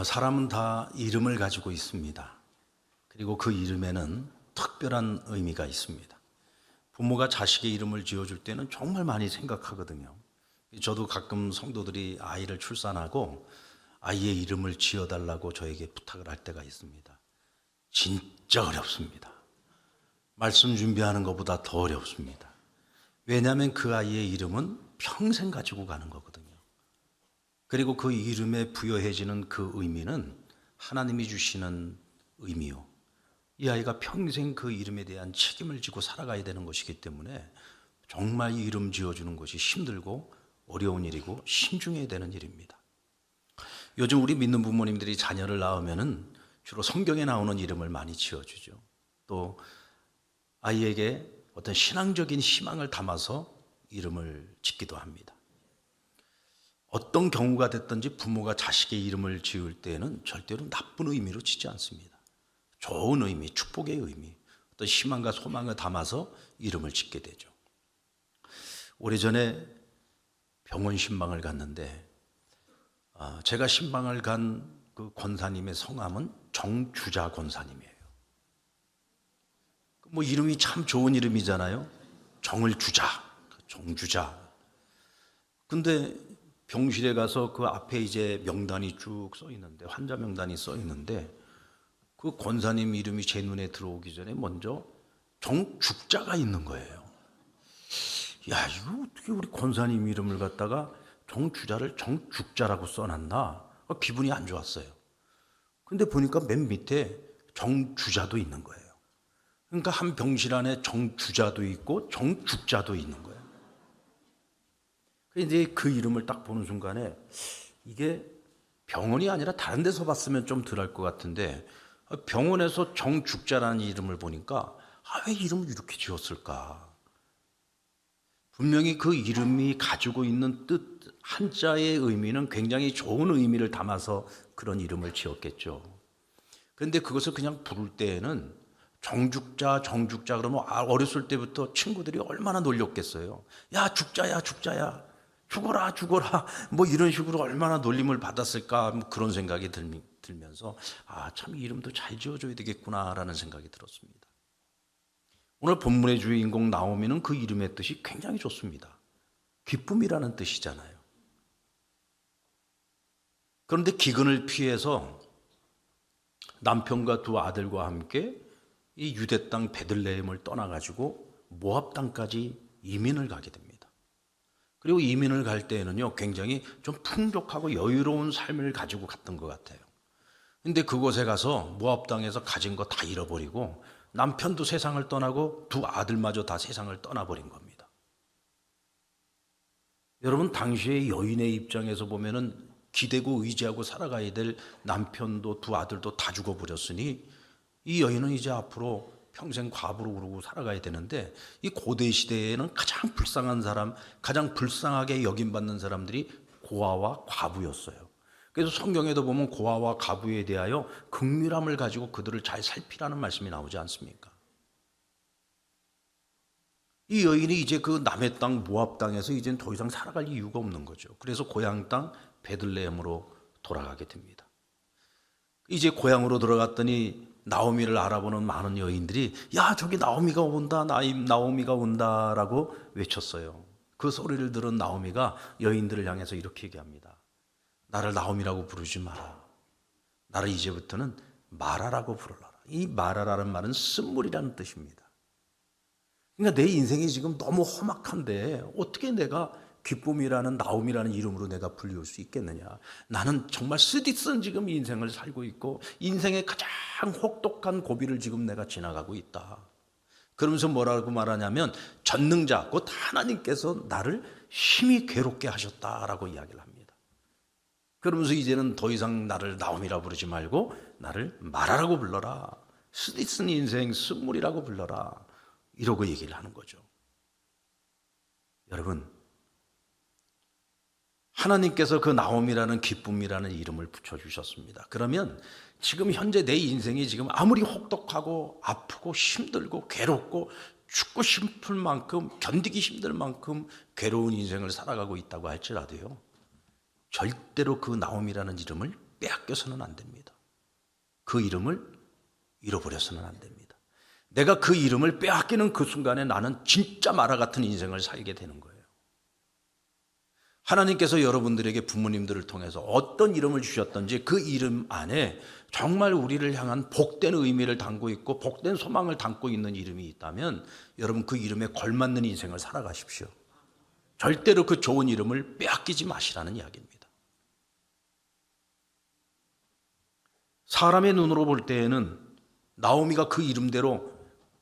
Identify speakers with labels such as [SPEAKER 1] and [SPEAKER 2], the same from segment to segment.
[SPEAKER 1] 사람은 다 이름을 가지고 있습니다. 그리고 그 이름에는 특별한 의미가 있습니다. 부모가 자식의 이름을 지어줄 때는 정말 많이 생각하거든요. 저도 가끔 성도들이 아이를 출산하고 아이의 이름을 지어달라고 저에게 부탁을 할 때가 있습니다. 진짜 어렵습니다. 말씀 준비하는 것보다 더 어렵습니다. 왜냐하면 그 아이의 이름은 평생 가지고 가는 거거든요. 그리고 그 이름에 부여해지는 그 의미는 하나님이 주시는 의미요. 이 아이가 평생 그 이름에 대한 책임을 지고 살아가야 되는 것이기 때문에 정말 이 이름 지어주는 것이 힘들고 어려운 일이고 신중해야 되는 일입니다. 요즘 우리 믿는 부모님들이 자녀를 낳으면은 주로 성경에 나오는 이름을 많이 지어주죠. 또 아이에게 어떤 신앙적인 희망을 담아서 이름을 짓기도 합니다. 어떤 경우가 됐든지 부모가 자식의 이름을 지을 때에는 절대로 나쁜 의미로 짓지 않습니다. 좋은 의미, 축복의 의미, 어떤 희망과 소망을 담아서 이름을 짓게 되죠. 오래전에 병원 신방을 갔는데 제가 신방을 간 그 권사님의 성함은 정주자 권사님이에요. 뭐 이름이 참 좋은 이름이잖아요. 정을 주자, 정주자. 근데 병실에 가서 그 앞에 이제 명단이 쭉 써 있는데, 환자 명단이 써 있는데 그 권사님 이름이 제 눈에 들어오기 전에 먼저 정죽자가 있는 거예요. 야, 이거 어떻게 우리 권사님 이름을 갖다가 정주자를 정죽자라고 써놨나? 기분이 안 좋았어요. 근데 보니까 맨 밑에 정주자도 있는 거예요. 그러니까 한 병실 안에 정주자도 있고 정죽자도 있는 거예요. 이제 그 이름을 딱 보는 순간에 이게 병원이 아니라 다른 데서 봤으면 좀 덜 할 것 같은데 병원에서 정죽자라는 이름을 보니까 왜 이름을 이렇게 지었을까? 분명히 그 이름이 가지고 있는 뜻, 한자의 의미는 굉장히 좋은 의미를 담아서 그런 이름을 지었겠죠. 그런데 그것을 그냥 부를 때에는 정죽자, 정죽자 그러면 어렸을 때부터 친구들이 얼마나 놀렸겠어요. 야, 죽자야, 죽자야. 죽어라, 죽어라. 뭐 이런 식으로 얼마나 놀림을 받았을까. 뭐 그런 생각이 들면서 참 이름도 잘 지어줘야 되겠구나라는 생각이 들었습니다. 오늘 본문의 주인공 나오미는 그 이름의 뜻이 굉장히 좋습니다. 기쁨이라는 뜻이잖아요. 그런데 기근을 피해서 남편과 두 아들과 함께 이 유대 땅 베들레헴을 떠나가지고 모압 땅까지 이민을 가게 됩니다. 그리고 이민을 갈 때에는요, 굉장히 좀 풍족하고 여유로운 삶을 가지고 갔던 것 같아요. 근데 그곳에 가서 모압 땅에서 가진 거 다 잃어버리고 남편도 세상을 떠나고 두 아들마저 다 세상을 떠나버린 겁니다. 여러분, 당시의 여인의 입장에서 보면은 기대고 의지하고 살아가야 될 남편도 두 아들도 다 죽어버렸으니 이 여인은 이제 앞으로 평생 과부로 그러고 살아가야 되는데 이 고대 시대에는 가장 불쌍한 사람, 가장 불쌍하게 여김받는 사람들이 고아와 과부였어요. 그래서 성경에도 보면 고아와 과부에 대하여 긍휼함을 가지고 그들을 잘 살피라는 말씀이 나오지 않습니까? 이 여인이 이제 그 남의 땅 모압 땅에서 이제는 더 이상 살아갈 이유가 없는 거죠. 그래서 고향 땅 베들레헴으로 돌아가게 됩니다. 이제 고향으로 들어갔더니 나오미를 알아보는 많은 여인들이 야, 저기 나오미가 온다, 나오미가 온다라고 외쳤어요. 그 소리를 들은 나오미가 여인들을 향해서 이렇게 얘기합니다. 나를 나오미라고 부르지 마라. 나를 이제부터는 마라라고 부르라. 이 마라라는 말은 쓴물이라는 뜻입니다. 그러니까 내 인생이 지금 너무 험악한데 어떻게 내가 기쁨이라는 나옴이라는 이름으로 내가 불리울 수 있겠느냐. 나는 정말 쓰디쓴 지금 인생을 살고 있고 인생의 가장 혹독한 고비를 지금 내가 지나가고 있다. 그러면서 뭐라고 말하냐면 전능자 곧 하나님께서 나를 심히 괴롭게 하셨다라고 이야기를 합니다. 그러면서 이제는 더 이상 나를 나옴이라 부르지 말고 나를 마라라고 불러라. 쓰디쓴 인생 쓴물이라고 불러라. 이러고 얘기를 하는 거죠. 여러분, 하나님께서 그 나옴이라는 기쁨이라는 이름을 붙여주셨습니다. 그러면 지금 현재 내 인생이 지금 아무리 혹독하고 아프고 힘들고 괴롭고 죽고 싶을 만큼 견디기 힘들 만큼 괴로운 인생을 살아가고 있다고 할지라도요, 절대로 그 나옴이라는 이름을 빼앗겨서는 안 됩니다. 그 이름을 잃어버려서는 안 됩니다. 내가 그 이름을 빼앗기는 그 순간에 나는 진짜 마라 같은 인생을 살게 되는 거예요. 하나님께서 여러분들에게 부모님들을 통해서 어떤 이름을 주셨던지 그 이름 안에 정말 우리를 향한 복된 의미를 담고 있고 복된 소망을 담고 있는 이름이 있다면 여러분 그 이름에 걸맞는 인생을 살아가십시오. 절대로 그 좋은 이름을 빼앗기지 마시라는 이야기입니다. 사람의 눈으로 볼 때에는 나오미가 그 이름대로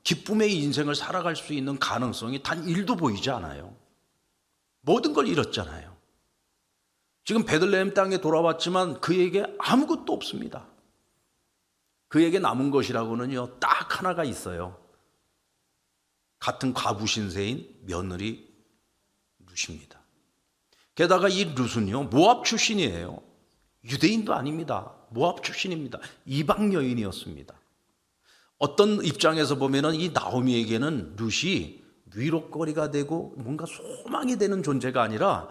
[SPEAKER 1] 기쁨의 인생을 살아갈 수 있는 가능성이 단 1도 보이지 않아요. 모든 걸 잃었잖아요. 지금 베들레헴 땅에 돌아왔지만 그에게 아무것도 없습니다. 그에게 남은 것이라고는요 딱 하나가 있어요. 같은 과부 신세인 며느리 룻입니다. 게다가 이 룻은요 모압 출신이에요. 유대인도 아닙니다. 모압 출신입니다. 이방 여인이었습니다. 어떤 입장에서 보면은 이 나오미에게는 룻이 위로거리가 되고 뭔가 소망이 되는 존재가 아니라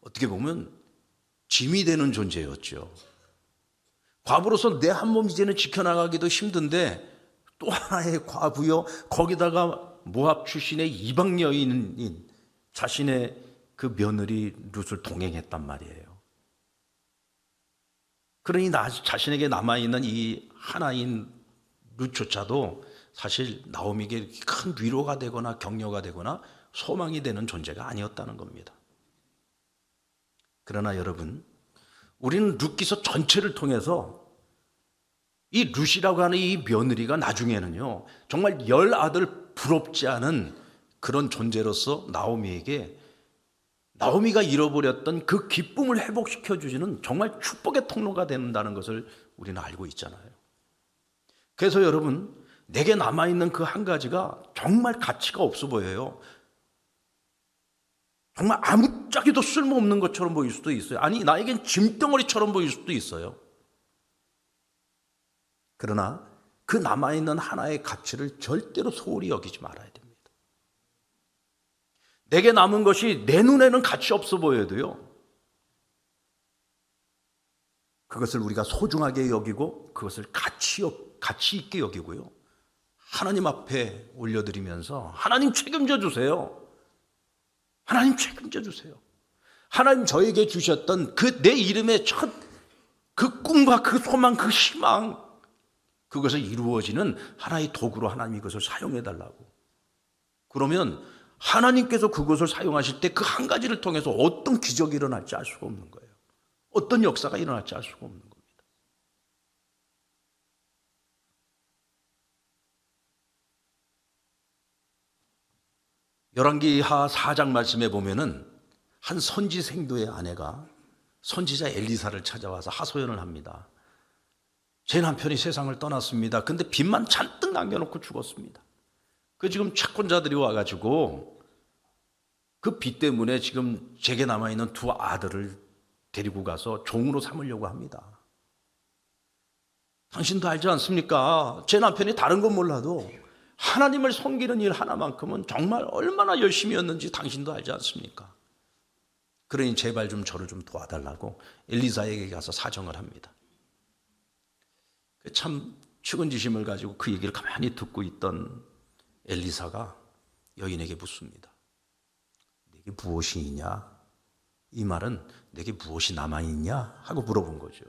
[SPEAKER 1] 어떻게 보면 짐이 되는 존재였죠. 과부로서 내 한 몸 이제는 지켜나가기도 힘든데 또 하나의 과부요, 거기다가 모압 출신의 이방 여인인 자신의 그 며느리 룻을 동행했단 말이에요. 그러니 자신에게 남아있는 이 하나인 룻조차도 사실 나오미에게 큰 위로가 되거나 격려가 되거나 소망이 되는 존재가 아니었다는 겁니다. 그러나 여러분, 우리는 룻기서 전체를 통해서 이 룻이라고 하는 이 며느리가 나중에는요 정말 10아들 부럽지 않은 그런 존재로서 나오미가 잃어버렸던 그 기쁨을 회복시켜 주시는 정말 축복의 통로가 된다는 것을 우리는 알고 있잖아요. 그래서 여러분, 내게 남아있는 그 한 가지가 정말 가치가 없어 보여요. 정말 아무짝에도 쓸모없는 것처럼 보일 수도 있어요. 아니, 나에겐 짐덩어리처럼 보일 수도 있어요. 그러나 그 남아있는 하나의 가치를 절대로 소홀히 여기지 말아야 됩니다. 내게 남은 것이 내 눈에는 가치 없어 보여도요, 그것을 우리가 소중하게 여기고 그것을 가치 있게 여기고요, 하나님 앞에 올려드리면서 하나님 책임져 주세요. 하나님 책임져 주세요. 하나님 저에게 주셨던 그 내 이름의 첫 그 꿈과 그 소망, 그 희망, 그것을 이루어지는 하나의 도구로 하나님이 그것을 사용해 달라고. 그러면 하나님께서 그것을 사용하실 때 그 한 가지를 통해서 어떤 기적이 일어날지 알 수가 없는 거예요. 어떤 역사가 일어날지 알 수가 없는 겁니다. 열왕기하 4장 말씀에 보면은 한 선지 생도의 아내가 선지자 엘리사를 찾아와서 하소연을 합니다. 제 남편이 세상을 떠났습니다. 근데 빚만 잔뜩 남겨놓고 죽었습니다. 그 지금 채권자들이 와가지고 그 빚 때문에 지금 제게 남아있는 2 아들을 데리고 가서 종으로 삼으려고 합니다. 당신도 알지 않습니까? 제 남편이 다른 건 몰라도 하나님을 섬기는 일 하나만큼은 정말 얼마나 열심히였는지 당신도 알지 않습니까? 그러니 제발 좀 저를 좀 도와달라고 엘리사에게 가서 사정을 합니다. 참 측은지심을 가지고 그 얘기를 가만히 듣고 있던 엘리사가 여인에게 묻습니다. 내게 무엇이 있냐? 이 말은 내게 무엇이 남아있냐? 하고 물어본 거죠.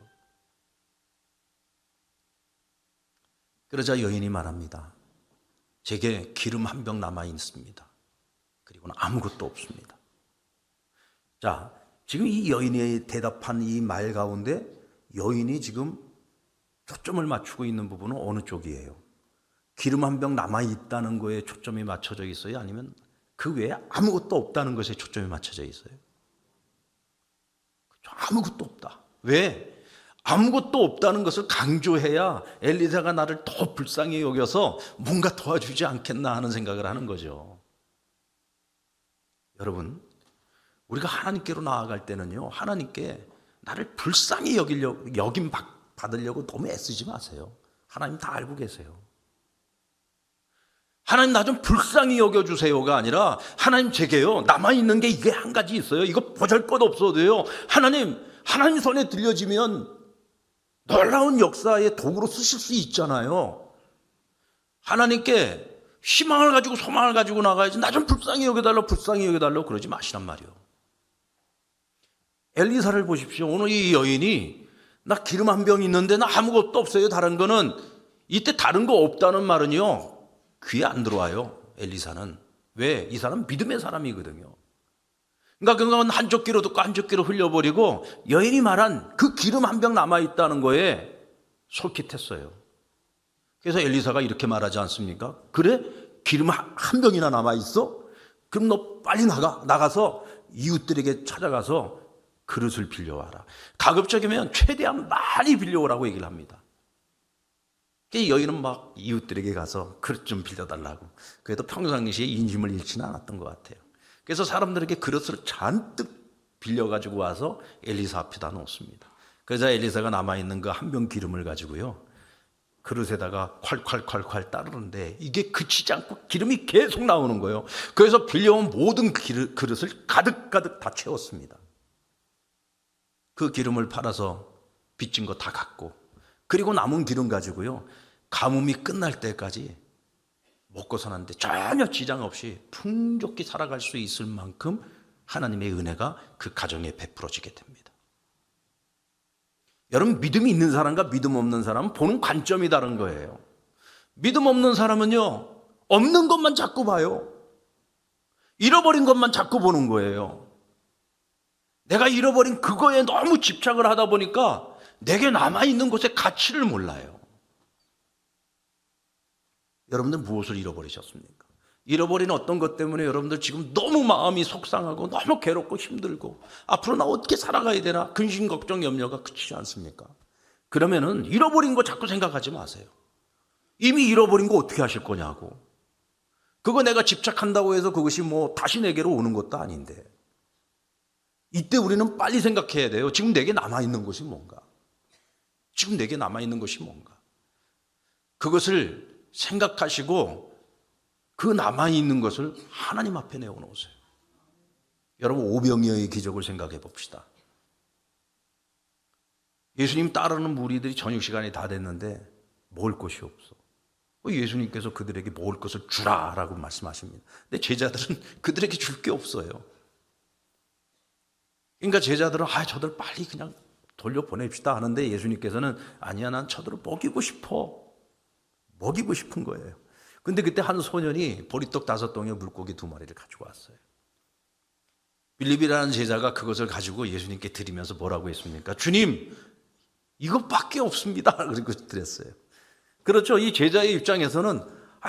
[SPEAKER 1] 그러자 여인이 말합니다. 제게 기름 한 병 남아있습니다. 그리고는 아무것도 없습니다. 자, 지금 이 여인이 대답한 이 말 가운데 여인이 지금 초점을 맞추고 있는 부분은 어느 쪽이에요? 기름 한 병 남아있다는 거에 초점이 맞춰져 있어요? 아니면 그 외에 아무것도 없다는 것에 초점이 맞춰져 있어요? 아무것도 없다. 왜? 아무것도 없다는 것을 강조해야 엘리사가 나를 더 불쌍히 여겨서 뭔가 도와주지 않겠나 하는 생각을 하는 거죠. 여러분, 우리가 하나님께로 나아갈 때는요, 하나님께 나를 불쌍히 여김 받으려고 너무 애쓰지 마세요. 하나님 다 알고 계세요. 하나님 나 좀 불쌍히 여겨주세요가 아니라 하나님 제게요 남아있는 게 이게 한 가지 있어요. 이거 보잘것 없어도요 하나님 손에 들려지면 놀라운 역사의 도구로 쓰실 수 있잖아요. 하나님께 희망을 가지고 소망을 가지고 나가야지 나 좀 불쌍히 여겨달라 불쌍히 여겨달라고 그러지 마시란 말이요. 엘리사를 보십시오. 오늘 이 여인이 나 기름 한 병 있는데 나 아무것도 없어요. 다른 거는 이때 다른 거 없다는 말은요 귀에 안 들어와요. 엘리사는. 왜? 이 사람 믿음의 사람이거든요. 그러니까 그건 한쪽 귀로 듣고 한쪽 귀로 흘려버리고 여인이 말한 그 기름 한 병 남아있다는 거에 솔깃했어요. 그래서 엘리사가 이렇게 말하지 않습니까? 그래? 기름 한 병이나 남아있어? 그럼 너 빨리 나가서 이웃들에게 찾아가서 그릇을 빌려와라. 가급적이면 최대한 많이 빌려오라고 얘기를 합니다. 여인은 막 이웃들에게 가서 그릇 좀 빌려달라고. 그래도 평상시에 인심을 잃지는 않았던 것 같아요. 그래서 사람들에게 그릇을 잔뜩 빌려가지고 와서 엘리사 앞에다 놓습니다. 그래서 엘리사가 남아있는 그 한 병 기름을 가지고요 그릇에다가 콸콸콸콸 따르는데 이게 그치지 않고 기름이 계속 나오는 거예요. 그래서 빌려온 모든 그릇을 가득가득 다 채웠습니다. 그 기름을 팔아서 빚진 거 다 갚고 그리고 남은 기름 가지고요 가뭄이 끝날 때까지 먹고 사는데 전혀 지장 없이 풍족히 살아갈 수 있을 만큼 하나님의 은혜가 그 가정에 베풀어지게 됩니다. 여러분, 믿음이 있는 사람과 믿음 없는 사람은 보는 관점이 다른 거예요. 믿음 없는 사람은요 없는 것만 자꾸 봐요. 잃어버린 것만 자꾸 보는 거예요. 내가 잃어버린 그거에 너무 집착을 하다 보니까 내게 남아있는 것의 가치를 몰라요. 여러분들 무엇을 잃어버리셨습니까? 잃어버린 어떤 것 때문에 여러분들 지금 너무 마음이 속상하고 너무 괴롭고 힘들고 앞으로 나 어떻게 살아가야 되나 근심 걱정 염려가 그치지 않습니까? 그러면은 잃어버린 거 자꾸 생각하지 마세요. 이미 잃어버린 거 어떻게 하실 거냐고. 그거 내가 집착한다고 해서 그것이 뭐 다시 내게로 오는 것도 아닌데 이때 우리는 빨리 생각해야 돼요. 지금 내게 남아있는 것이 뭔가? 지금 내게 남아있는 것이 뭔가? 그것을 생각하시고 그 남아있는 것을 하나님 앞에 내어놓으세요. 여러분, 오병이어의 기적을 생각해 봅시다. 예수님 따르는 무리들이 저녁 시간이 다 됐는데 먹을 것이 없어. 예수님께서 그들에게 먹을 것을 주라라고 말씀하십니다. 근데 제자들은 그들에게 줄 게 없어요. 그러니까 제자들은 저들 빨리 그냥 돌려보냅시다 하는데 예수님께서는 아니야, 난 저들을 먹이고 싶어. 먹이고 싶은 거예요. 근데 그때 한 소년이 보리떡 5덩이에 물고기 2마리를 가지고 왔어요. 빌립이라는 제자가 그것을 가지고 예수님께 드리면서 뭐라고 했습니까? 주님, 이것밖에 없습니다. 그리고 드렸어요. 그렇죠. 이 제자의 입장에서는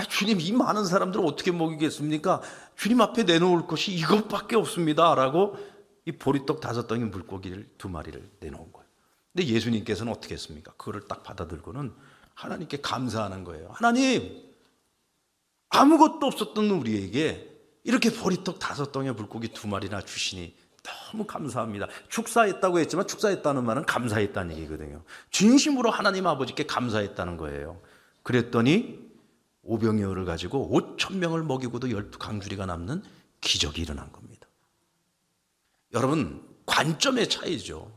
[SPEAKER 1] 주님, 이 많은 사람들을 어떻게 먹이겠습니까? 주님 앞에 내놓을 것이 이것밖에 없습니다. 라고 이 보리떡 5덩이 물고기를 2마리를 내놓은 거예요. 근데 예수님께서는 어떻게 했습니까? 그거를 딱 받아들고는 하나님께 감사하는 거예요. 하나님, 아무것도 없었던 우리에게 이렇게 보리떡 5덩이 물고기 2마리나 주시니 너무 감사합니다. 축사했다고 했지만 축사했다는 말은 감사했다는 얘기거든요. 진심으로 하나님 아버지께 감사했다는 거예요. 그랬더니 오병이어를 가지고 5,000명을 먹이고도 12강주리가 남는 기적이 일어난 겁니다. 여러분, 관점의 차이죠.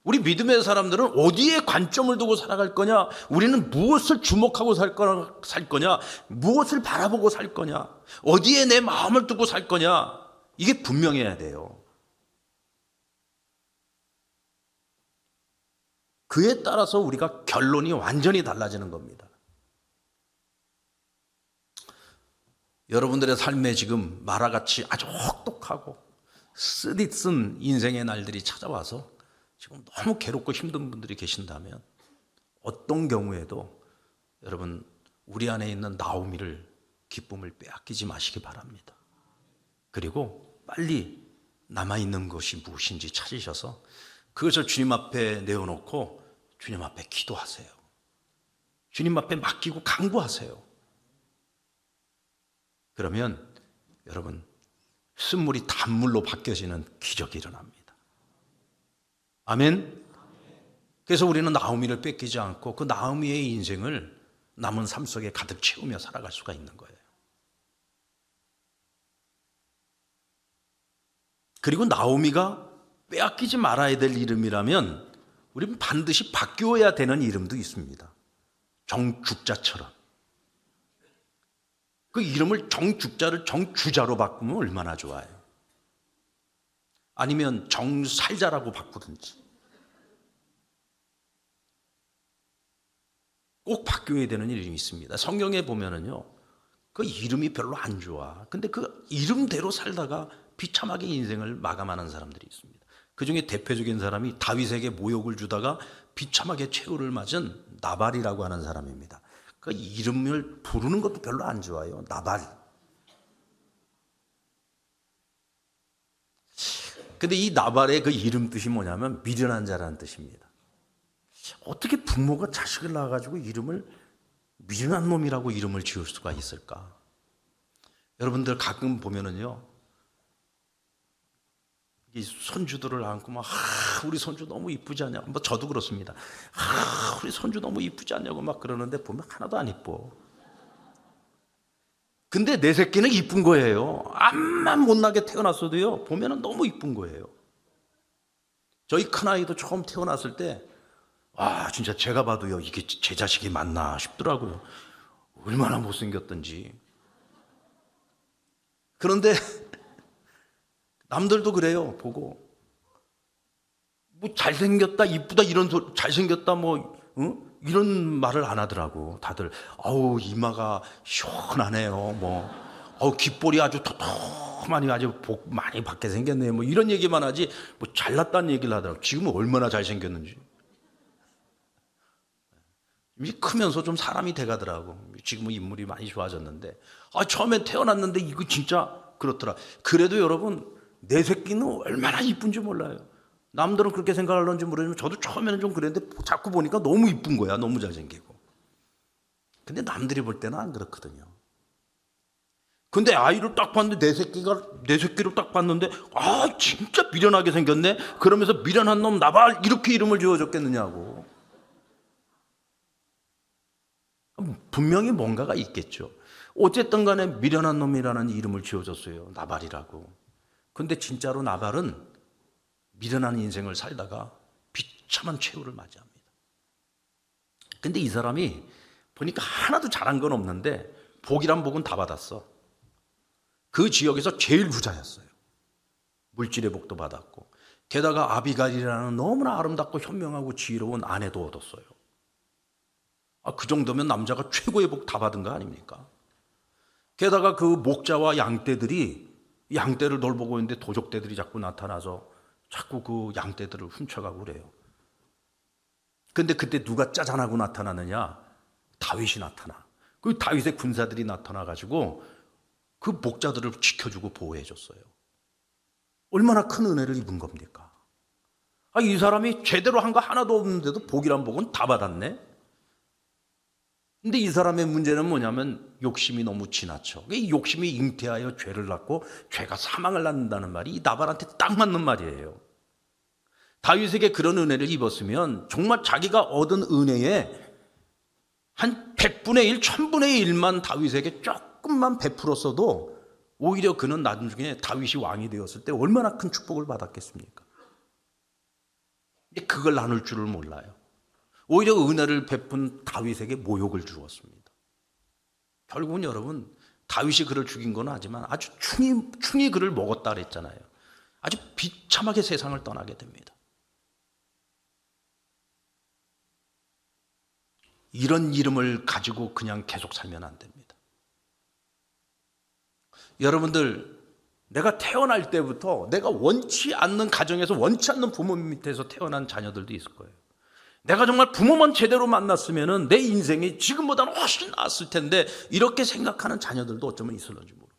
[SPEAKER 1] 우리 믿음의 사람들은 어디에 관점을 두고 살아갈 거냐? 우리는 무엇을 주목하고 살 거냐? 무엇을 바라보고 살 거냐? 어디에 내 마음을 두고 살 거냐? 이게 분명해야 돼요. 그에 따라서 우리가 결론이 완전히 달라지는 겁니다. 여러분들의 삶에 지금 마라같이 아주 혹독하고 쓰디쓴 인생의 날들이 찾아와서 지금 너무 괴롭고 힘든 분들이 계신다면 어떤 경우에도 여러분, 우리 안에 있는 나오미를 기쁨을 빼앗기지 마시기 바랍니다. 그리고 빨리 남아있는 것이 무엇인지 찾으셔서 그것을 주님 앞에 내어놓고 주님 앞에 기도하세요. 주님 앞에 맡기고 간구하세요. 그러면 여러분, 쓴물이 단물로 바뀌어지는 기적이 일어납니다. 아멘. 그래서 우리는 나오미를 뺏기지 않고 그 나오미의 인생을 남은 삶 속에 가득 채우며 살아갈 수가 있는 거예요. 그리고 나오미가 빼앗기지 말아야 될 이름이라면 우리는 반드시 바뀌어야 되는 이름도 있습니다. 정죽자처럼. 그 이름을 정죽자를 정주자로 바꾸면 얼마나 좋아요. 아니면 정살자라고 바꾸든지. 꼭 바뀌어야 되는 이름이 있습니다. 성경에 보면은요, 그 이름이 별로 안 좋아. 근데 그 이름대로 살다가 비참하게 인생을 마감하는 사람들이 있습니다. 그 중에 대표적인 사람이 다윗에게 모욕을 주다가 비참하게 최후를 맞은 나발이라고 하는 사람입니다. 그 이름을 부르는 것도 별로 안 좋아요. 나발. 근데 이 나발의 그 이름 뜻이 뭐냐면 미련한 자라는 뜻입니다. 어떻게 부모가 자식을 낳아가지고 이름을 미련한 놈이라고 이름을 지을 수가 있을까? 여러분들 가끔 보면은요, 이 손주들을 안고 막 우리 손주 너무 이쁘지 않냐고, 뭐 저도 그렇습니다. 우리 손주 너무 이쁘지 않냐고 막 그러는데 보면 하나도 안 이뻐. 근데 내 새끼는 이쁜 거예요. 암만 못나게 태어났어도요, 보면은 너무 이쁜 거예요. 저희 큰아이도 처음 태어났을 때 진짜 제가 봐도요, 이게 제 자식이 맞나 싶더라고요. 얼마나 못생겼던지. 그런데 남들도 그래요. 보고 뭐 잘생겼다, 이쁘다 이런 잘생겼다 뭐 이런 말을 안 하더라고. 다들 이마가 시원하네요. 뭐 귓볼이 아주 톡톡하니 아주 복 많이 받게 생겼네요. 뭐 이런 얘기만 하지 뭐 잘났다는 얘기를 하더라고. 지금은 얼마나 잘생겼는지. 이제 크면서 좀 사람이 돼가더라고. 지금은 인물이 많이 좋아졌는데 처음엔 태어났는데 이거 진짜 그렇더라. 그래도 여러분, 내 새끼는 얼마나 이쁜지 몰라요. 남들은 그렇게 생각하는지 모르지만 저도 처음에는 좀 그랬는데 자꾸 보니까 너무 이쁜 거야. 너무 잘생기고. 근데 남들이 볼 때는 안 그렇거든요. 근데 아이를 딱 봤는데 내 새끼를 딱 봤는데 진짜 미련하게 생겼네. 그러면서 미련한 놈 나발 이렇게 이름을 지어줬겠느냐고. 분명히 뭔가가 있겠죠. 어쨌든 간에 미련한 놈이라는 이름을 지어줬어요. 나발이라고. 근데 진짜로 나발은 미련한 인생을 살다가 비참한 최후를 맞이합니다. 근데 이 사람이 보니까 하나도 잘한 건 없는데 복이란 복은 다 받았어. 그 지역에서 제일 부자였어요. 물질의 복도 받았고, 게다가 아비가일이라는 너무나 아름답고 현명하고 지혜로운 아내도 얻었어요. 그 정도면 남자가 최고의 복 다 받은 거 아닙니까? 게다가 그 목자와 양떼를 돌보고 있는데 도적떼들이 자꾸 나타나서 자꾸 그 양떼들을 훔쳐가고 그래요. 근데 그때 누가 짜잔하고 나타나느냐? 다윗이 나타나. 그 다윗의 군사들이 나타나가지고 그 목자들을 지켜주고 보호해줬어요. 얼마나 큰 은혜를 입은 겁니까? 이 사람이 제대로 한 거 하나도 없는데도 복이란 복은 다 받았네. 근데 이 사람의 문제는 뭐냐면 욕심이 너무 지나쳐. 이 욕심이 잉태하여 죄를 낳고 죄가 사망을 낳는다는 말이 이 나발한테 딱 맞는 말이에요. 다윗에게 그런 은혜를 입었으면 정말 자기가 얻은 은혜에 한 100분의 1, 1000분의 1만 다윗에게 조금만 베풀었어도 오히려 그는 나중에 다윗이 왕이 되었을 때 얼마나 큰 축복을 받았겠습니까? 근데 그걸 나눌 줄을 몰라요. 오히려 은혜를 베푼 다윗에게 모욕을 주었습니다. 결국은 여러분, 다윗이 그를 죽인 건 하지만 아주 충이 그를 먹었다 그랬잖아요. 아주 비참하게 세상을 떠나게 됩니다. 이런 이름을 가지고 그냥 계속 살면 안 됩니다. 여러분들, 내가 태어날 때부터 내가 원치 않는 가정에서 원치 않는 부모 밑에서 태어난 자녀들도 있을 거예요. 내가 정말 부모만 제대로 만났으면 내 인생이 지금보다는 훨씬 나았을 텐데 이렇게 생각하는 자녀들도 어쩌면 있을런지 모릅니다.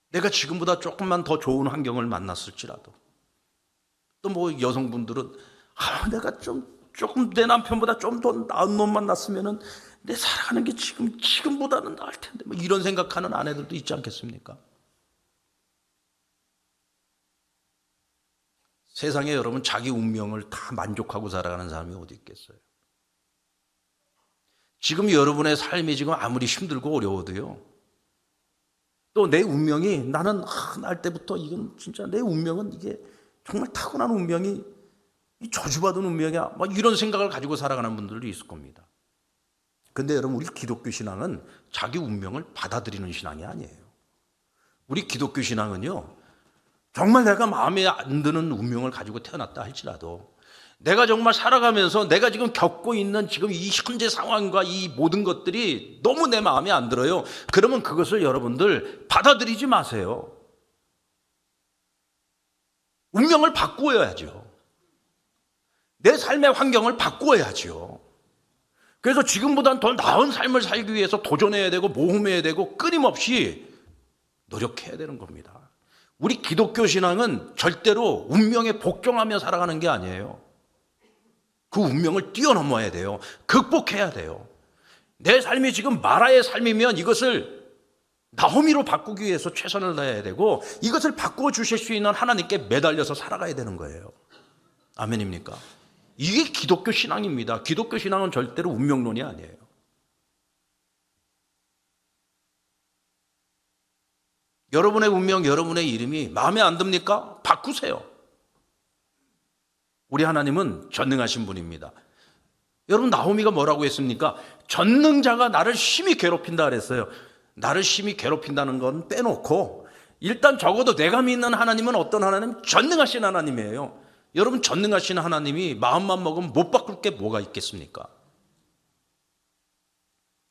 [SPEAKER 1] 내가 지금보다 조금만 더 좋은 환경을 만났을지라도, 또 뭐 여성분들은 내가 조금 내 남편보다 좀 더 나은 놈 만났으면 내 살아가는 게 지금보다는 나을 텐데, 뭐 이런 생각하는 아내들도 있지 않겠습니까? 세상에 여러분, 자기 운명을 다 만족하고 살아가는 사람이 어디 있겠어요? 지금 여러분의 삶이 지금 아무리 힘들고 어려워도요, 또 내 운명이 나는 날 때부터 이건 진짜 내 운명은 이게 정말 타고난 운명이 저주받은 운명이야. 막 이런 생각을 가지고 살아가는 분들도 있을 겁니다. 근데 여러분, 우리 기독교 신앙은 자기 운명을 받아들이는 신앙이 아니에요. 우리 기독교 신앙은요, 정말 내가 마음에 안 드는 운명을 가지고 태어났다 할지라도 내가 정말 살아가면서 내가 지금 겪고 있는 지금 이 현재 상황과 이 모든 것들이 너무 내 마음에 안 들어요. 그러면 그것을 여러분들 받아들이지 마세요. 운명을 바꾸어야죠. 내 삶의 환경을 바꾸어야죠. 그래서 지금보다는 더 나은 삶을 살기 위해서 도전해야 되고 모험해야 되고 끊임없이 노력해야 되는 겁니다. 우리 기독교 신앙은 절대로 운명에 복종하며 살아가는 게 아니에요. 그 운명을 뛰어넘어야 돼요. 극복해야 돼요. 내 삶이 지금 마라의 삶이면 이것을 나호미로 바꾸기 위해서 최선을 다해야 되고 이것을 바꾸어 주실 수 있는 하나님께 매달려서 살아가야 되는 거예요. 아멘입니까? 이게 기독교 신앙입니다. 기독교 신앙은 절대로 운명론이 아니에요. 여러분의 운명, 여러분의 이름이 마음에 안 듭니까? 바꾸세요. 우리 하나님은 전능하신 분입니다. 여러분, 나호미가 뭐라고 했습니까? 전능자가 나를 심히 괴롭힌다 그랬어요. 나를 심히 괴롭힌다는 건 빼놓고 일단 적어도 내가 믿는 하나님은 어떤 하나님? 전능하신 하나님이에요. 여러분, 전능하신 하나님이 마음만 먹으면 못 바꿀 게 뭐가 있겠습니까?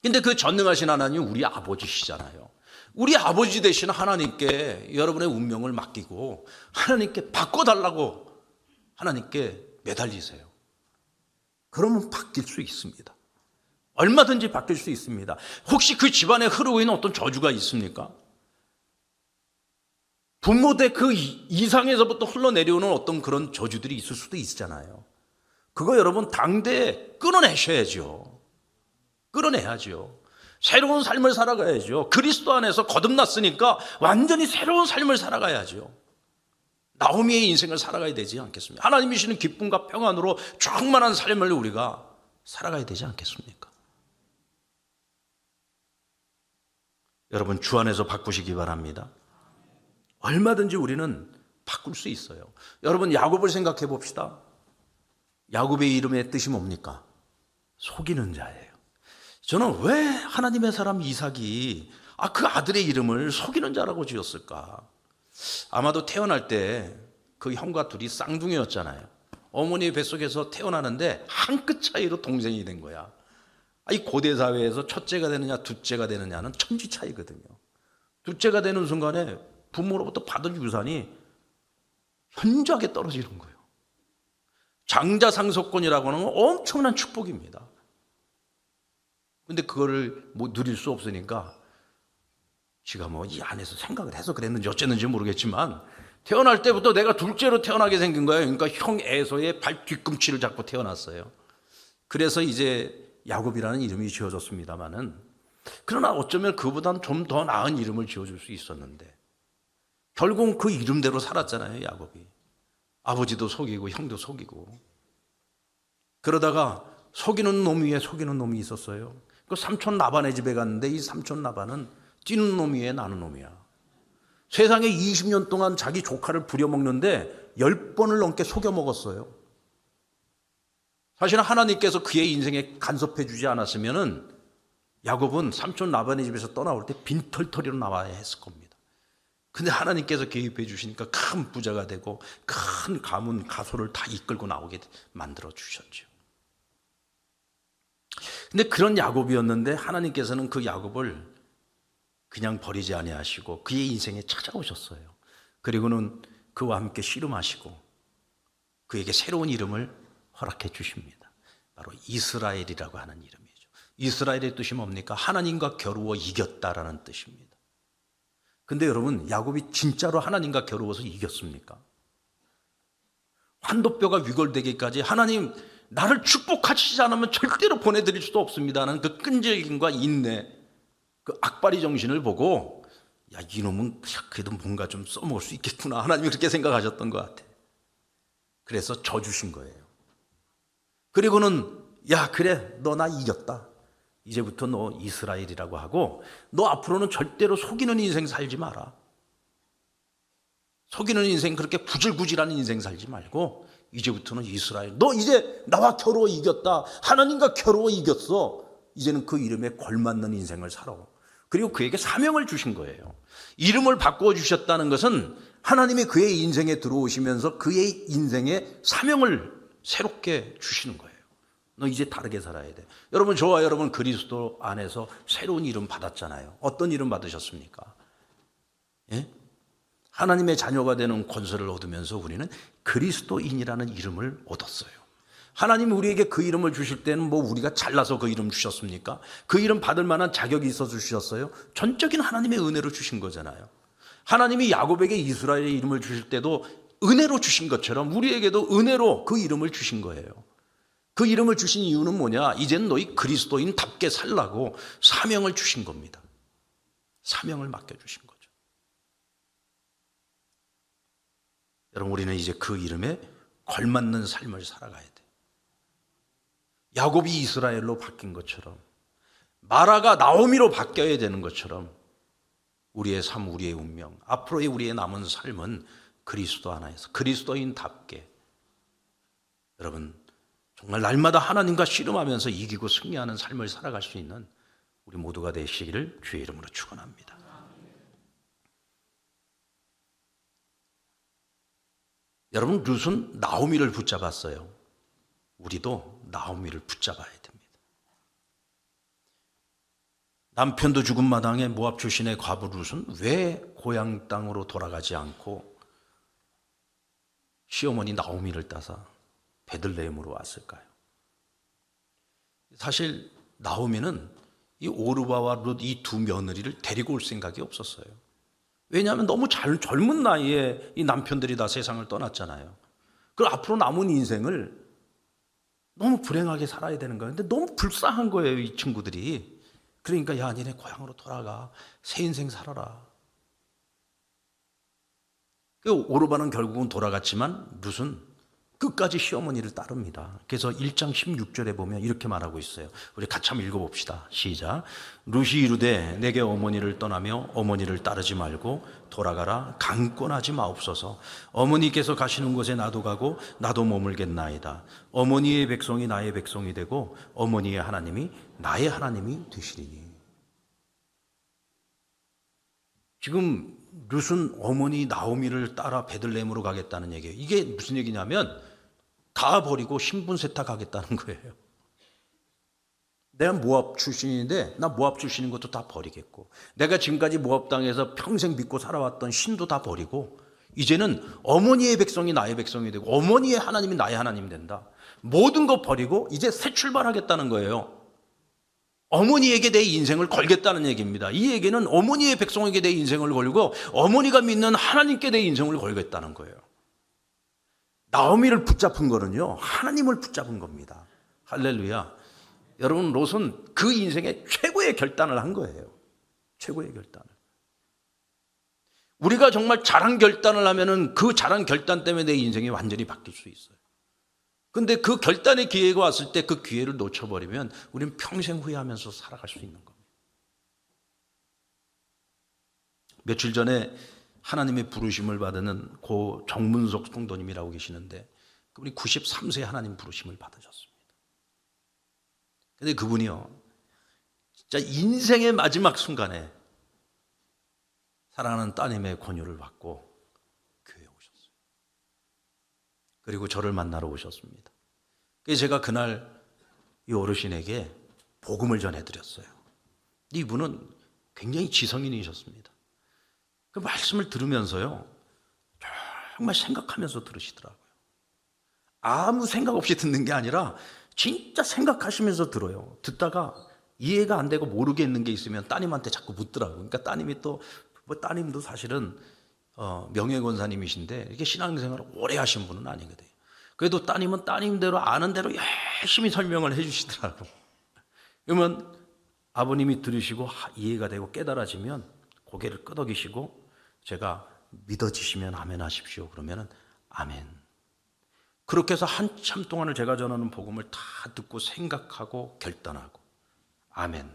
[SPEAKER 1] 근데 그 전능하신 하나님이 우리 아버지시잖아요. 우리 아버지 되신 하나님께 여러분의 운명을 맡기고 하나님께 바꿔달라고 하나님께 매달리세요. 그러면 바뀔 수 있습니다. 얼마든지 바뀔 수 있습니다. 혹시 그 집안에 흐르고 있는 어떤 저주가 있습니까? 부모대 그 이상에서부터 흘러내려오는 어떤 그런 저주들이 있을 수도 있잖아요. 그거 여러분 당대에 끊어내셔야죠. 끊어내야죠. 새로운 삶을 살아가야죠. 그리스도 안에서 거듭났으니까 완전히 새로운 삶을 살아가야죠. 나오미의 인생을 살아가야 되지 않겠습니까? 하나님이 주시는 기쁨과 평안으로 충만한 삶을 우리가 살아가야 되지 않겠습니까? 여러분, 주 안에서 바꾸시기 바랍니다. 얼마든지 우리는 바꿀 수 있어요. 여러분, 야곱을 생각해 봅시다. 야곱의 이름의 뜻이 뭡니까? 속이는 자예요. 저는 왜 하나님의 사람 이삭이 그 아들의 이름을 속이는 자라고 지었을까? 아마도 태어날 때 그 형과 둘이 쌍둥이였잖아요. 어머니의 뱃속에서 태어나는데 한 끗 차이로 동생이 된 거야. 이 고대 사회에서 첫째가 되느냐 둘째가 되느냐는 천지 차이거든요. 둘째가 되는 순간에 부모로부터 받은 유산이 현저하게 떨어지는 거예요. 장자상속권이라고 하는 건 엄청난 축복입니다. 근데 그거를 누릴 수 없으니까 지가 이 안에서 생각을 해서 그랬는지 어쨌는지 모르겠지만 태어날 때부터 내가 둘째로 태어나게 생긴 거예요. 그러니까 형 에서의 발 뒤꿈치를 잡고 태어났어요. 그래서 이제 야곱이라는 이름이 지어졌습니다만은, 그러나 어쩌면 그보다는 좀 더 나은 이름을 지어줄 수 있었는데 결국은 그 이름대로 살았잖아요. 야곱이 아버지도 속이고 형도 속이고, 그러다가 속이는 놈 위에 속이는 놈이 있었어요. 그 삼촌 라반의 집에 갔는데 이 삼촌 라반은 뛰는 놈 위에 나는 놈이야. 세상에 20년 동안 자기 조카를 부려먹는데 10번을 넘게 속여 먹었어요. 사실은 하나님께서 그의 인생에 간섭해 주지 않았으면은 야곱은 삼촌 라반의 집에서 떠나올 때 빈털터리로 나와야 했을 겁니다. 근데 하나님께서 개입해 주시니까 큰 부자가 되고 큰 가문 가소를 다 이끌고 나오게 만들어 주셨죠. 근데 그런 야곱이었는데 하나님께서는 그 야곱을 그냥 버리지 아니하시고 그의 인생에 찾아오셨어요. 그리고는 그와 함께 씨름하시고 그에게 새로운 이름을 허락해 주십니다. 바로 이스라엘이라고 하는 이름이죠. 이스라엘의 뜻이 뭡니까? 하나님과 겨루어 이겼다라는 뜻입니다. 근데 여러분, 야곱이 진짜로 하나님과 겨루어서 이겼습니까? 환도뼈가 위골되기까지 하나님 나를 축복하시지 않으면 절대로 보내드릴 수도 없습니다는 그 끈질김과 인내, 그 악바리 정신을 보고 이놈은 그래도 뭔가 좀 써먹을 수 있겠구나, 하나님이 그렇게 생각하셨던 것 같아. 그래서 져 주신 거예요. 그리고는 그래 너 나 이겼다, 이제부터 너 이스라엘이라고 하고 너 앞으로는 절대로 속이는 인생 살지 마라. 속이는 인생, 그렇게 구질구질한 인생 살지 말고 이제부터는 이스라엘. 너 이제 나와 겨루어 이겼다. 하나님과 겨루어 이겼어. 이제는 그 이름에 걸맞는 인생을 살아. 그리고 그에게 사명을 주신 거예요. 이름을 바꾸어 주셨다는 것은 하나님이 그의 인생에 들어오시면서 그의 인생에 사명을 새롭게 주시는 거예요. 너 이제 다르게 살아야 돼. 여러분, 저와 여러분 그리스도 안에서 새로운 이름 받았잖아요. 어떤 이름 받으셨습니까? 예? 하나님의 자녀가 되는 권세를 얻으면서 우리는 그리스도인이라는 이름을 얻었어요. 하나님이 우리에게 그 이름을 주실 때는 뭐 우리가 잘나서 그 이름 주셨습니까? 그 이름 받을 만한 자격이 있어서 주셨어요? 전적인 하나님의 은혜로 주신 거잖아요. 하나님이 야곱에게 이스라엘의 이름을 주실 때도 은혜로 주신 것처럼 우리에게도 은혜로 그 이름을 주신 거예요. 그 이름을 주신 이유는 뭐냐? 이제는 너희 그리스도인답게 살라고 사명을 주신 겁니다. 사명을 맡겨주신 거죠. 여러분, 우리는 이제 그 이름에 걸맞는 삶을 살아가야 돼. 야곱이 이스라엘로 바뀐 것처럼, 마라가 나오미로 바뀌어야 되는 것처럼 우리의 삶, 우리의 운명, 앞으로의 우리의 남은 삶은 그리스도 안에서 그리스도인답게, 여러분 정말 날마다 하나님과 씨름하면서 이기고 승리하는 삶을 살아갈 수 있는 우리 모두가 되시기를 주의 이름으로 축원합니다. 여러분, 룻은 나오미를 붙잡았어요. 우리도 나오미를 붙잡아야 됩니다. 남편도 죽은 마당에 모압 출신의 과부 룻은 왜 고향 땅으로 돌아가지 않고 시어머니 나오미를 따서 베들레헴으로 왔을까요? 사실 나오미는 이 오르바와 룻 이 두 며느리를 데리고 올 생각이 없었어요. 왜냐하면 너무 젊은 나이에 이 남편들이 다 세상을 떠났잖아요. 그리고 앞으로 남은 인생을 너무 불행하게 살아야 되는 거예요. 근데 너무 불쌍한 거예요, 이 친구들이. 그러니까 야, 니네 고향으로 돌아가. 새 인생 살아라. 오르바는 결국은 돌아갔지만 룻은 끝까지 시어머니를 따릅니다. 그래서 1장 16절에 보면 이렇게 말하고 있어요. 우리 같이 한번 읽어봅시다. 시작. 룻이 이르되 내게 어머니를 떠나며 어머니를 따르지 말고 돌아가라. 강권하지 마옵소서. 어머니께서 가시는 곳에 나도 가고 나도 머물겠나이다. 어머니의 백성이 나의 백성이 되고 어머니의 하나님이 나의 하나님이 되시리니. 지금 룻은 어머니 나오미를 따라 베들레헴으로 가겠다는 얘기예요. 이게 무슨 얘기냐면 다 버리고 신분 세탁하겠다는 거예요. 내가 모압 출신인데 나 모압 출신인 것도 다 버리겠고, 내가 지금까지 모압 땅에서 평생 믿고 살아왔던 신도 다 버리고 이제는 어머니의 백성이 나의 백성이 되고 어머니의 하나님이 나의 하나님이 된다. 모든 거 버리고 이제 새 출발하겠다는 거예요. 어머니에게 내 인생을 걸겠다는 얘기입니다. 이 얘기는 어머니의 백성에게 내 인생을 걸고 어머니가 믿는 하나님께 내 인생을 걸겠다는 거예요. 나오미를 붙잡은 거는요, 하나님을 붙잡은 겁니다. 할렐루야. 여러분, 롯은 그 인생의 최고의 결단을 한 거예요. 최고의 결단을. 우리가 정말 잘한 결단을 하면은 그 잘한 결단 때문에 내 인생이 완전히 바뀔 수 있어요. 근데 그 결단의 기회가 왔을 때 그 기회를 놓쳐버리면 우리는 평생 후회하면서 살아갈 수 있는 겁니다. 며칠 전에 하나님의 부르심을 받는 고 정문석 성도님이라고 계시는데 그분이 93세 하나님 부르심을 받으셨습니다. 근데 그분이요, 진짜 인생의 마지막 순간에 사랑하는 따님의 권유를 받고 교회에 오셨어요. 그리고 저를 만나러 오셨습니다. 그래서 제가 그날 이 어르신에게 복음을 전해드렸어요. 이분은 굉장히 지성인이셨습니다. 그 말씀을 들으면서요, 정말 생각하면서 들으시더라고요. 아무 생각 없이 듣는 게 아니라 진짜 생각하시면서 들어요. 듣다가 이해가 안 되고 모르겠는 게 있으면 따님한테 자꾸 묻더라고요. 그러니까 따님이 또 따님도 사실은 명예권사님이신데 이렇게 신앙생활을 오래 하신 분은 아니거든요. 그래도 따님은 따님대로 아는 대로 열심히 설명을 해주시더라고요. 그러면 아버님이 들으시고 이해가 되고 깨달아지면 고개를 끄덕이시고 제가 믿어지시면 아멘 하십시오. 그러면은 아멘. 그렇게 해서 한참 동안을 제가 전하는 복음을 다 듣고 생각하고 결단하고 아멘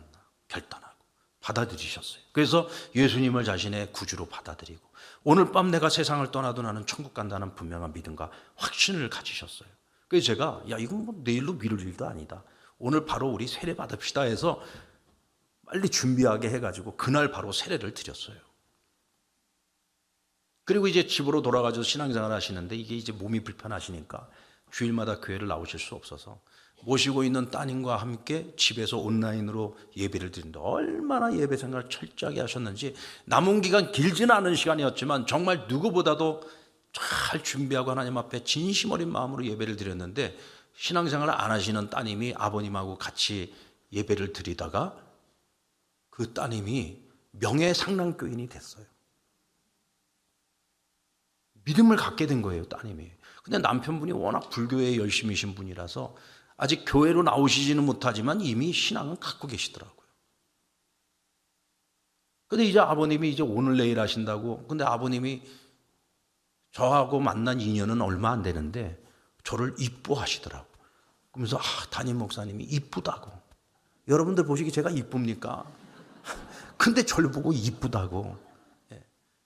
[SPEAKER 1] 결단하고 받아들이셨어요. 그래서 예수님을 자신의 구주로 받아들이고 오늘 밤 내가 세상을 떠나도 나는 천국 간다는 분명한 믿음과 확신을 가지셨어요. 그래서 제가 이건 뭐 내일로 미룰 일도 아니다. 오늘 바로 우리 세례 받읍시다 해서 빨리 준비하게 해가지고 그날 바로 세례를 드렸어요. 그리고 이제 집으로 돌아가서 신앙생활 하시는데 이게 이제 몸이 불편하시니까 주일마다 교회를 나오실 수 없어서 모시고 있는 따님과 함께 집에서 온라인으로 예배를 드린다. 얼마나 예배 생활을 철저하게 하셨는지 남은 기간 길지는 않은 시간이었지만 정말 누구보다도 잘 준비하고 하나님 앞에 진심 어린 마음으로 예배를 드렸는데 신앙생활을 안 하시는 따님이 아버님하고 같이 예배를 드리다가 그 따님이 명예상랑교인이 됐어요. 믿음을 갖게 된 거예요, 따님이. 근데 남편분이 워낙 불교에 열심이신 분이라서 아직 교회로 나오시지는 못하지만 이미 신앙은 갖고 계시더라고요. 근데 이제 아버님이 이제 오늘 내일 하신다고. 근데 아버님이 저하고 만난 인연은 얼마 안 되는데 저를 이뻐하시더라고. 그러면서 담임 목사님이 이쁘다고. 여러분들 보시기 제가 이쁩니까? 근데 저를 보고 이쁘다고.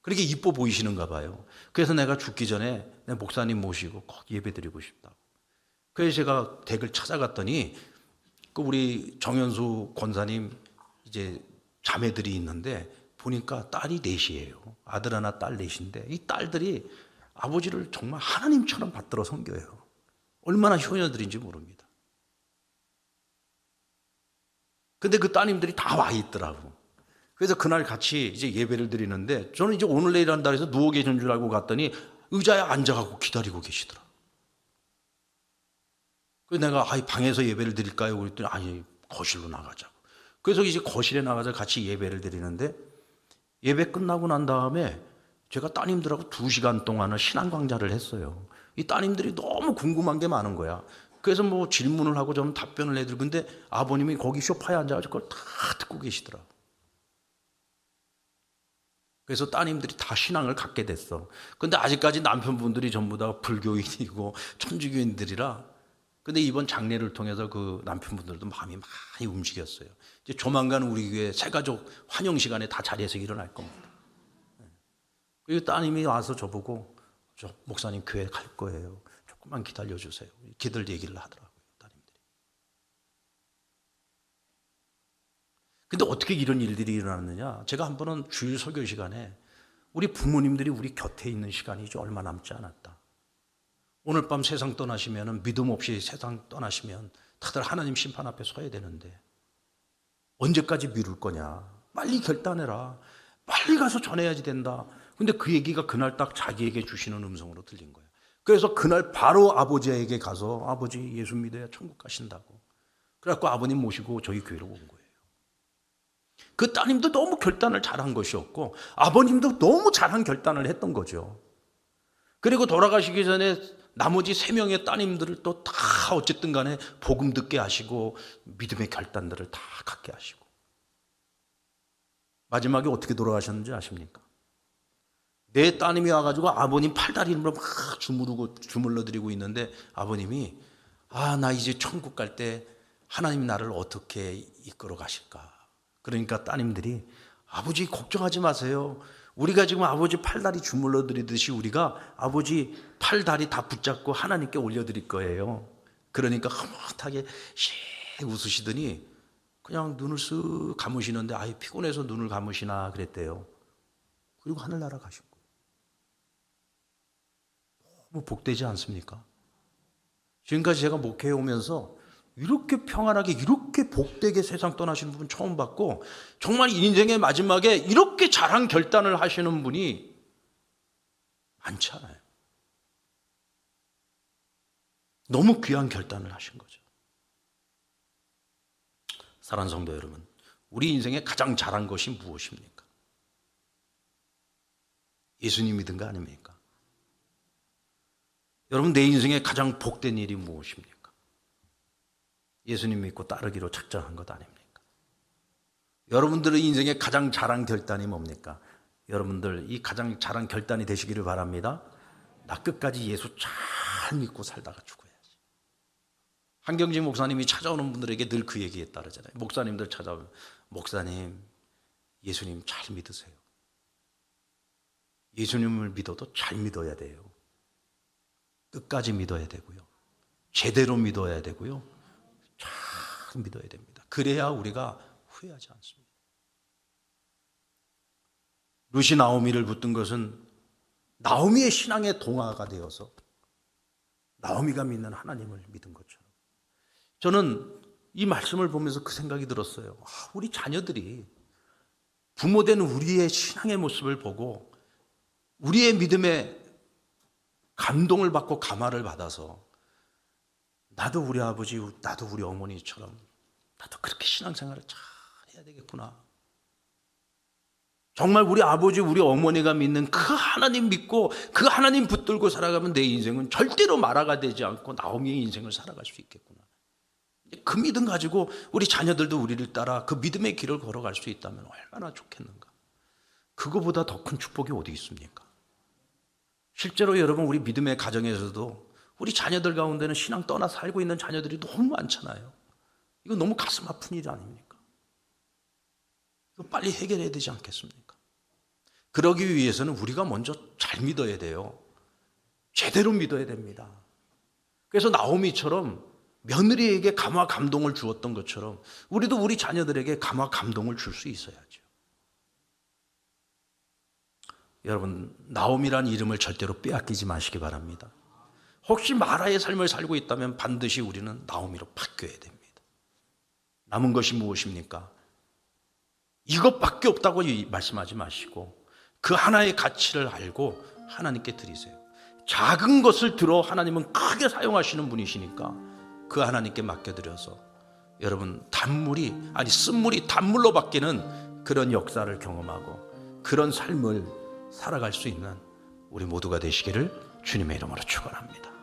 [SPEAKER 1] 그렇게 이뻐 보이시는가 봐요. 그래서 내가 죽기 전에 내 목사님 모시고 꼭 예배드리고 싶다고. 그래서 제가 댁을 찾아갔더니 그 우리 정현수 권사님 이제 자매들이 있는데 보니까 딸이 넷이에요. 아들 하나 딸 넷인데 이 딸들이 아버지를 정말 하나님처럼 받들어 섬겨요. 얼마나 효녀들인지 모릅니다. 근데 그 따님들이 다 와 있더라고. 그래서 그날 같이 이제 예배를 드리는데 저는 이제 오늘 내일 한다 해서 누워 계신 줄 알고 갔더니 의자에 앉아가고 기다리고 계시더라. 그래서 내가 방에서 예배를 드릴까요? 그랬더니 아니 거실로 나가자고. 그래서 이제 거실에 나가서 같이 예배를 드리는데 예배 끝나고 난 다음에 제가 따님들하고 2시간 동안을 신앙 강좌를 했어요. 이 따님들이 너무 궁금한 게 많은 거야. 그래서 뭐 질문을 하고 좀 답변을 해드리고 근데 아버님이 거기 소파에 앉아가지고 그걸 다 듣고 계시더라. 그래서 따님들이 다 신앙을 갖게 됐어. 근데 아직까지 남편분들이 전부 다 불교인이고 천주교인들이라. 근데 이번 장례를 통해서 그 남편분들도 마음이 많이 움직였어요. 이제 조만간 우리 교회 새가족 환영 시간에 다 자리에서 일어날 겁니다. 그리고 따님이 와서 저보고 목사님 교회 갈 거예요. 조금만 기다려주세요. 기들 얘기를 하더라고요. 따님들이. 근데 어떻게 이런 일들이 일어났느냐. 제가 한 번은 주일 설교 시간에 우리 부모님들이 우리 곁에 있는 시간이 이제 얼마 남지 않았다. 오늘 밤 세상 떠나시면 믿음 없이 세상 떠나시면 다들 하나님 심판 앞에 서야 되는데 언제까지 미룰 거냐. 빨리 결단해라. 빨리 가서 전해야지 된다. 근데 그 얘기가 그날 딱 자기에게 주시는 음성으로 들린 거예요. 그래서 그날 바로 아버지에게 가서 아버지 예수 믿어야 천국 가신다고. 그래갖고 아버님 모시고 저희 교회로 온 거예요. 그 따님도 너무 결단을 잘한 것이었고 아버님도 너무 잘한 결단을 했던 거죠. 그리고 돌아가시기 전에 나머지 3명의 따님들을 또 다 어쨌든 간에 복음 듣게 하시고 믿음의 결단들을 다 갖게 하시고 마지막에 어떻게 돌아가셨는지 아십니까? 내 따님이 와가지고 아버님 팔다리를 막 주물러드리고 있는데 아버님이 나 이제 천국 갈 때 하나님 나를 어떻게 이끌어 가실까. 그러니까 따님들이 아버지 걱정하지 마세요. 우리가 지금 아버지 팔다리 주물러드리듯이 우리가 아버지 팔다리 다 붙잡고 하나님께 올려드릴 거예요. 그러니까 흐뭇하게 씩 웃으시더니 그냥 눈을 쓱 감으시는데 피곤해서 눈을 감으시나 그랬대요. 그리고 하늘나라 가신 거예요. 너무 복되지 않습니까? 지금까지 제가 목회해 오면서 이렇게 평안하게 이렇게 복되게 세상 떠나시는 분 처음 봤고 정말 인생의 마지막에 이렇게 잘한 결단을 하시는 분이 많지 않아요. 너무 귀한 결단을 하신 거죠. 사랑하는 성도 여러분, 우리 인생에 가장 잘한 것이 무엇입니까? 예수님 믿은 거 아닙니까? 여러분 내 인생에 가장 복된 일이 무엇입니까? 예수님 믿고 따르기로 작정한 것 아닙니까? 여러분들의 인생에 가장 잘한 결단이 뭡니까? 여러분들 이 가장 잘한 결단이 되시기를 바랍니다. 나 끝까지 예수 잘 믿고 살다가 죽어야지. 한경직 목사님이 찾아오는 분들에게 늘 그 얘기 따르잖아요. 목사님들 찾아오면 목사님 예수님 잘 믿으세요. 예수님을 믿어도 잘 믿어야 돼요. 끝까지 믿어야 되고요. 제대로 믿어야 되고요. 잘 믿어야 됩니다. 그래야 우리가 후회하지 않습니다. 룻이 나오미를 붙든 것은 나오미의 신앙의 동화가 되어서 나오미가 믿는 하나님을 믿은 것처럼, 저는 이 말씀을 보면서 그 생각이 들었어요. 우리 자녀들이 부모된 우리의 신앙의 모습을 보고 우리의 믿음에 감동을 받고 감화를 받아서 나도 우리 아버지, 나도 우리 어머니처럼 나도 그렇게 신앙생활을 잘 해야 되겠구나. 정말 우리 아버지, 우리 어머니가 믿는 그 하나님 믿고 그 하나님 붙들고 살아가면 내 인생은 절대로 마라가 되지 않고 나오미의 인생을 살아갈 수 있겠구나. 그 믿음 가지고 우리 자녀들도 우리를 따라 그 믿음의 길을 걸어갈 수 있다면 얼마나 좋겠는가. 그거보다 더 큰 축복이 어디 있습니까? 실제로 여러분, 우리 믿음의 가정에서도 우리 자녀들 가운데는 신앙 떠나 살고 있는 자녀들이 너무 많잖아요. 이거 너무 가슴 아픈 일 아닙니까? 이거 빨리 해결해야 되지 않겠습니까? 그러기 위해서는 우리가 먼저 잘 믿어야 돼요. 제대로 믿어야 됩니다. 그래서 나오미처럼 며느리에게 감화 감동을 주었던 것처럼 우리도 우리 자녀들에게 감화 감동을 줄 수 있어야죠. 여러분, 나오미란 이름을 절대로 빼앗기지 마시기 바랍니다. 혹시 마라의 삶을 살고 있다면 반드시 우리는 나오미로 바뀌어야 됩니다. 남은 것이 무엇입니까? 이것밖에 없다고 말씀하지 마시고 그 하나의 가치를 알고 하나님께 드리세요. 작은 것을 들어 하나님은 크게 사용하시는 분이시니까 그 하나님께 맡겨드려서 여러분, 쓴물이 단물로 바뀌는 그런 역사를 경험하고 그런 삶을 살아갈 수 있는 우리 모두가 되시기를 주님의 이름으로 축원합니다.